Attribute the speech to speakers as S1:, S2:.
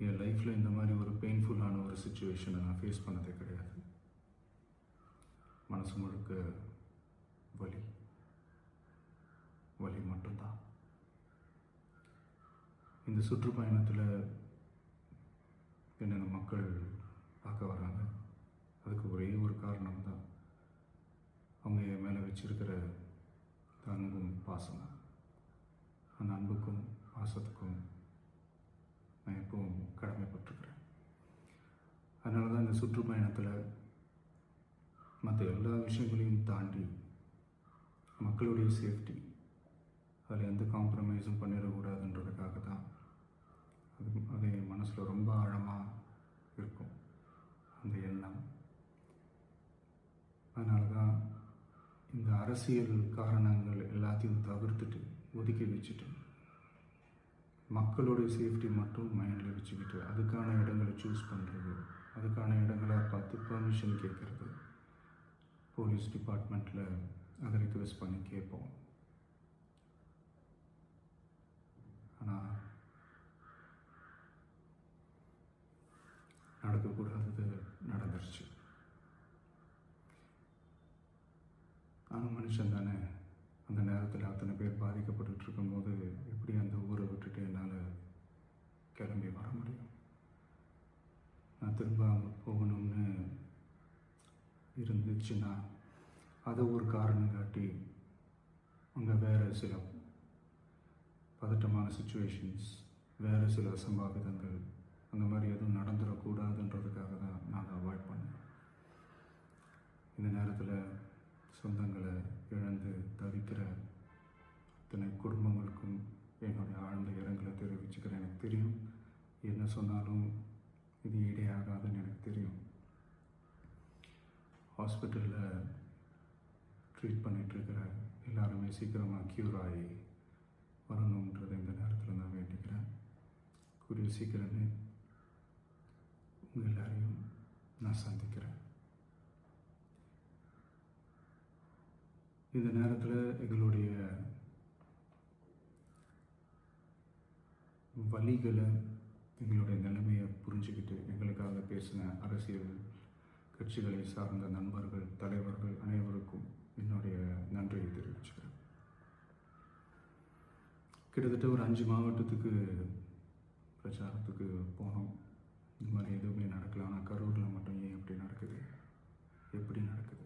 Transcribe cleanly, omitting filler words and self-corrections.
S1: என் லைஃப்பில் இந்த மாதிரி ஒரு பெயின்ஃபுல்லான ஒரு சுச்சுவேஷனை நான் ஃபேஸ் பண்ணதே கிடையாது. மனசு முழுக்க வலி வலி மட்டும்தான். இந்த சுற்றுப்பயணத்தில் என்னென்ன மக்கள் பார்க்க வராங்க, அதுக்கு ஒரே ஒரு காரணம் தான் அவங்க என் மேலே வச்சிருக்கிற அன்பும் பாசமும். அந்த அன்புக்கும் பாசத்துக்கும் நான் எப்பவும் கடமைப்பட்டிருக்கிறேன். அதனால தான் இந்த சுற்றுப்பயணத்தில் மற்ற எல்லா விஷயங்களையும் தாண்டி மக்களுடைய சேஃப்டி, அதில் எந்த காம்ப்ரமைஸும் பண்ணிடக்கூடாதுன்றதுக்காக தான் அது என் மனசில் ரொம்ப ஆழமாக இருக்கும் அந்த எண்ணம். அதனால தான் இந்த அரசியல் காரணங்கள் எல்லாத்தையும் தவிர்த்துட்டு ஒதுக்கி வச்சுட்டு மக்களுடைய சேஃப்டி மட்டும் மைண்டில் வச்சுக்கிட்டு அதுக்கான இடங்களை சூஸ் பண்ணுறது, அதுக்கான இடங்களை பார்த்து பெர்மிஷன் கேட்குறது, போலீஸ் டிபார்ட்மெண்ட்டில் அதை ரிக்வெஸ்ட் பண்ணி கேட்போம். ஆனால் நடக்கக்கூடாதது நடந்துருச்சு. நானும் மனுஷன் தானே. அந்த நேரத்தில் அத்தனை பேர் பாதிக்கப்பட்டு இருக்கும்போது எப்படி அந்த ஊரை விட்டுட்டு என்னால் கிளம்பி வர முடியும்? நான் திரும்ப அங்கே போகணும்னு இருந்துச்சுன்னா அதை ஒரு காரணம் காட்டி அங்கே வேறு சில பதட்டமான சுச்சுவேஷன்ஸ், வேறு சில அசம்பாவிதங்கள் அந்த மாதிரி எதுவும் நடந்துடக்கூடாதுன்றதுக்காக தான் நான் அவாய்ட் பண்ணேன். இந்த நேரத்தில் சொந்தங்களை இழந்து தவிக்கிற அத்தனை குடும்பங்களுக்கும் என்னுடைய ஆழ்ந்த இரங்கலை தெரிவிச்சுக்கிறேன். எனக்கு தெரியும், என்ன சொன்னாலும் இது ஈடேயாகாதுன்னு எனக்கு தெரியும். ஹாஸ்பிட்டலில் ட்ரீட் பண்ணிகிட்ருக்கிற எல்லாருமே சீக்கிரமாக க்யூர் ஆகி வரணுன்றதை இந்த நேரத்தில் நான் வேண்டிக்கிறேன். கூடிய சீக்கிரமே உங்கள் எல்லாரையும் நான் சந்திக்கிறேன். இந்த நேரத்தில் எங்களுடைய வலிகளை, எங்களுடைய நிலைமையை புரிஞ்சுக்கிட்டு எங்களுக்காக பேசின அரசியல் கட்சிகளை சார்ந்த நண்பர்கள், தலைவர்கள் அனைவருக்கும் என்னுடைய நன்றியை தெரிவிச்சுக்கிறேன். கிட்டத்தட்ட ஒரு 5 மாவட்டத்துக்கு பிரச்சாரத்துக்கு போனோம். இந்த மாதிரி எதுவுமே நடக்கல. ஆனால் கரூரில் மட்டும் ஏன் எப்படி நடக்குது? எப்படி நடக்குது?